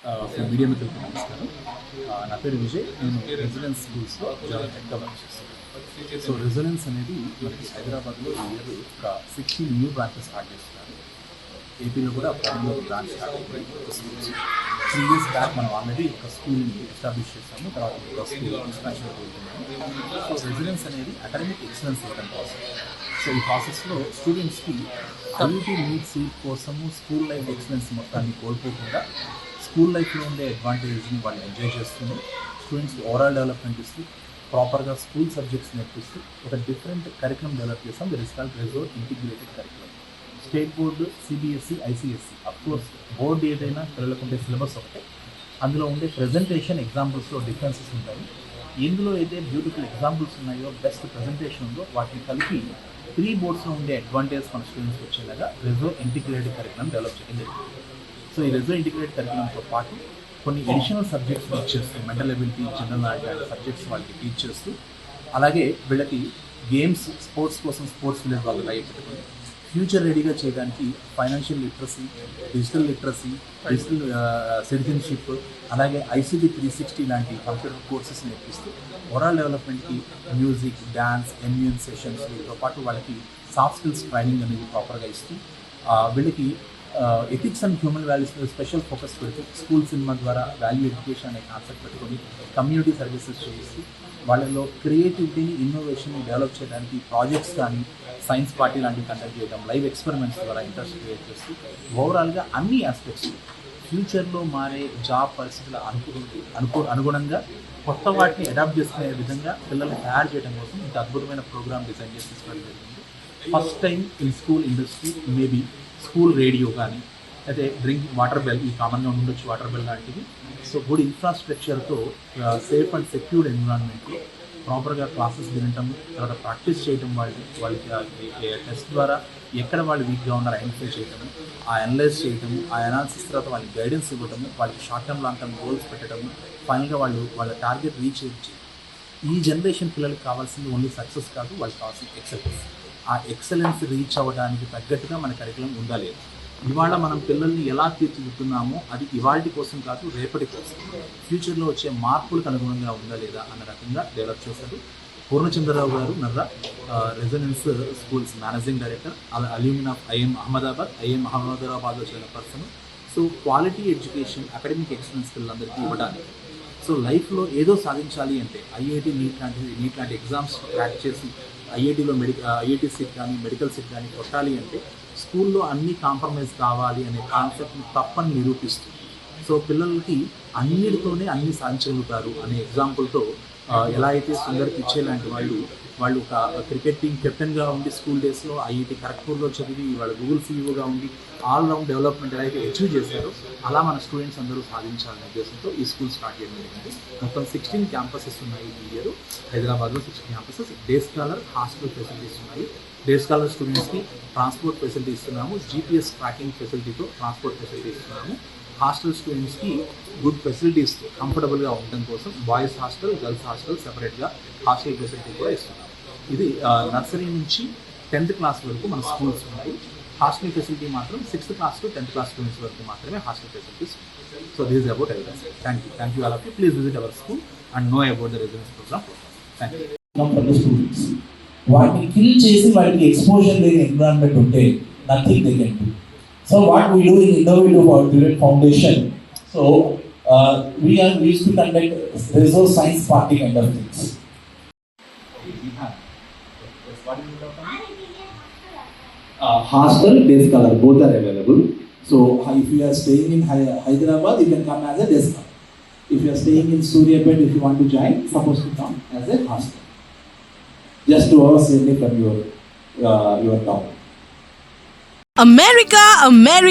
Media మిత్రులకు నమస్కారం. నా పేరు విజయ్. నేను రెసిడెన్స్ స్కూల్స్లో జావా టెక్గా వర్క్ చేస్తాను. సో రెసిడెన్స్ అనేది మనకి హైదరాబాద్లో ఈ ఇయర్ ఒక 16 న్యూ బ్రాంచెస్ స్టార్ట్ చేస్తున్నారు. ఏపీలో కూడా ఒక బ్రాంచ్ స్టార్ట్ అయిపోయింది. స్కూల్స్ 3 years బ్యాక్ మనం ఆల్రెడీ ఒక స్కూల్ని ఎస్టాబ్లిష్ చేస్తాము. తర్వాత ఒక స్కూల్ ఎక్స్పాన్షన్ అవుతున్నాము. సో రెసిడెన్స్ అనేది అకాడమిక్ ఎక్సలెన్స్ ఇవ్వడం కోసం. సో ఈ ప్రాసెస్లో స్టూడెంట్స్కి ఐఐటీ నీట్ సీట్ కోసము స్కూల్ లైఫ్ ఎక్సలెన్స్ మొత్తాన్ని కోల్పోకుండా స్కూల్ లైఫ్లో ఉండే అడ్వాంటేజ్ని వాళ్ళు ఎంజాయ్ చేస్తూ స్టూడెంట్స్కి ఓవరాల్ డెవలప్మెంట్ ఇస్తూ ప్రాపర్గా స్కూల్ సబ్జెక్ట్స్ నేర్పిస్తూ ఒక డిఫరెంట్ కరికులం డెవలప్ చేస్తాం. That is called రెజో integrated curriculum. State board, CBSE, ICSE of course board ఏదైనా పిల్లలకు ఉండే సిలబస్ ఒకటే. అందులో ఉండే ప్రజెంటేషన్ ఎగ్జాంపుల్స్లో డిఫరెన్సెస్ ఉంటాయి. ఎందులో అయితే బ్యూటిఫుల్ ఎగ్జాంపుల్స్ ఉన్నాయో, బెస్ట్ ప్రజెంటేషన్ ఉందో వాటిని కలిపి 3 బోర్డ్స్లో ఉండే అడ్వాంటేజ్ మన స్టూడెంట్స్కి వచ్చేలాగా రెజో ఇంటిగ్రేటెడ్ కరికులం డెవలప్ చేయడం జరిగింది. సో ఈ రెజో ఇంటిగ్రేటెడ్ కరికులంతో పాటు కొన్ని ఎడిషనల్ సబ్జెక్ట్స్ టీచ్ చేస్తూ, మెంటల్ ఎబిలిటీ, జనరల్ నాలెడ్జ్ లాంటి సబ్జెక్ట్స్ వాళ్ళకి టీచ్ చేస్తూ, అలాగే వీళ్ళకి గేమ్స్, స్పోర్ట్స్ కోసం స్పోర్ట్స్ విలేజ్ వాళ్ళు లైవ్ పెట్టుకొని ఫ్యూచర్ రెడీగా చేయడానికి ఫైనాన్షియల్ లిటరసీ, డిజిటల్ సిటిజన్షిప్, అలాగే ఐసీటీ 360 లాంటి కంప్యూటర్ కోర్సెస్ నేర్పిస్తూ ఓవరాల్ డెవలప్మెంట్కి మ్యూజిక్, డ్యాన్స్, ఎన్యూఎన్ సెషన్స్ వీటితో పాటు వాళ్ళకి సాఫ్ట్ స్కిల్స్ ట్రైనింగ్ అనేది ప్రాపర్గా ఇస్తూ వీళ్ళకి ఎథిక్స్ అండ్ హ్యూమన్ వాల్యూస్ మీద స్పెషల్ ఫోకస్ పెడుతూ స్కూల్ సినిమా ద్వారా వాల్యూ ఎడ్యుకేషన్ అనే కాన్సెప్ట్ పెట్టుకొని కమ్యూనిటీ సర్వీసెస్ చేయిస్తూ వాళ్ళలో క్రియేటివిటీని, ఇన్నోవేషన్ డెవలప్ చేయడానికి ప్రాజెక్ట్స్ కానీ సైన్స్ పార్టీ లాంటివి కండక్ట్ చేయడం, లైవ్ ఎక్స్పెరిమెంట్స్ ద్వారా ఇంట్రెస్ట్ క్రియేట్ చేస్తూ ఓవరాల్గా అన్ని ఆస్పెక్ట్స్ ఫ్యూచర్లో మారే జాబ్ పరిస్థితుల అనుగుణంగా కొత్త వాటిని అడాప్ట్ చేసుకునే విధంగా పిల్లల్ని తయారు చేయడం కోసం ఇంత అద్భుతమైన ప్రోగ్రామ్ డిజైన్ చేసి తీసుకోవడం జరిగింది. First time in school industry maybe school radio కానీ అయితే వాటర్ బెల్, ఈ కామన్గా ఉండొచ్చు వాటర్ బెల్ లాంటివి. సో గుడ్ ఇన్ఫ్రాస్ట్రక్చర్తో సేఫ్ అండ్ సెక్యూర్డ్ ఎన్విరాన్మెంట్లో ప్రాపర్గా క్లాసెస్ వినటం, తర్వాత ప్రాక్టీస్ చేయటం, వాళ్ళకి టెస్ట్ ద్వారా ఎక్కడ వాళ్ళు వీక్గా ఉన్నారో ఐడెంటిఫై చేయటము, ఆ అనలైజ్ చేయటము, ఆ అనాలిసిస్ తర్వాత వాళ్ళకి గైడెన్స్ ఇవ్వటము, వాళ్ళకి short term, long term goals పెట్టడము, ఫైనల్గా వాళ్ళ టార్గెట్ రీచ్ అయ్యి ఈ జనరేషన్ పిల్లలకి కావాల్సింది ఓన్లీ సక్సెస్ కాదు, వాళ్ళకి కావాల్సింది ఎక్సలెన్స్. ఆ ఎక్సలెన్స్ రీచ్ అవ్వడానికి తగ్గట్టుగా మన కరికులం ఉండాలి. ఇవాళ మనం పిల్లల్ని ఎలా తీర్చిదిద్దుతున్నామో అది ఇవాళ కోసం కాదు, రేపటి కోసం, ఫ్యూచర్లో వచ్చే మార్పులకు అనుగుణంగా ఉందా లేదా అన్న రకంగా డెవలప్ చేశారు. పూర్ణచంద్రరావు గారు Narra, residence schools managing director, alumni of IM అహ్మదాబాద్లో చేరిన person. So quality education, academic excellence పిల్లలందరికీ ఇవ్వడానికి, సో లైఫ్లో ఏదో సాధించాలి అంటే ఐఐటి నీట్ లాంటి ఎగ్జామ్స్ క్రాక్ చేసి ఐఐటీలో ఐఐటి సీట్ కానీ మెడికల్ సీట్ కానీ కొట్టాలి అంటే స్కూల్లో అన్నీ కాంప్రమైజ్ కావాలి అనే కాన్సెప్ట్ని తప్పని నిరూపిస్తుంది. సో పిల్లలకి అన్నిటితోనే అన్నీ సాధించగలుగుతారు అనే ఎగ్జాంపుల్తో ఎలా అయితే సుందర్ పిచ్చే లాంటి వాళ్ళు ఒక క్రికెట్ టీం కెప్టెన్గా ఉండి స్కూల్ డేస్లో ఐఐటి ఖరగ్పూర్లో చదివి వాళ్ళు గూగుల్ సీఈఓగా ఉండి ఆల్రౌండ్ డెవలప్మెంట్ ఎలా అయితే అచీవ్ చేశారో అలా మన స్టూడెంట్స్ అందరూ సాధించాలనే ఉద్దేశంతో ఈ స్కూల్ స్టార్ట్ చేయడం జరిగింది. మొత్తం 16 క్యాంపసెస్ ఉన్నాయి ఈ ఇయర్. హైదరాబాద్లో 16 campuses, day scholar hostel facilities ఉన్నాయి. డే స్కాలర్ స్టూడెంట్స్కి ట్రాన్స్పోర్ట్ ఫెసిలిటీ ఇస్తున్నాము, జీపీఎస్ ట్రాకింగ్ ఫెసిలిటీతో ట్రాన్స్పోర్ట్ ఫెసిలిటీ ఇస్తున్నాము. హాస్టల్ స్టూడెంట్స్కి గుడ్ ఫెసిలిటీస్ కంఫర్టబుల్గా ఉండడం కోసం బాయ్స్ హాస్టల్, గర్ల్స్ హాస్టల్ సెపరేట్గా హాస్టల్ ఫెసిలిటీ కూడా ఇస్తున్నాము. ఇది నర్సరీ నుంచి 10th క్లాస్ వరకు మన స్కూల్స్ ఉన్నాయి. హాస్టల్ ఫెసిలిటీ మాత్రం 6th class to 10th class students వరకు మాత్రమే hostel facilities. So this is about residence. Thank you all of you. Please visit our school and know about the residence programme. Thank you. Students వాటిని kill చేసి వాటికి exposure లేని environment ఉంటే nothing they can do. So what we do in innovative student foundation, so we used to conduct resource science party kind of things. Hostel, day scholar, both are available. So if you are staying in Hyderabad, you can come as a day scholar. If you are staying in Suryapet, if you want to join, supposed to come as a hostel. Just 2 hours away from your town. America.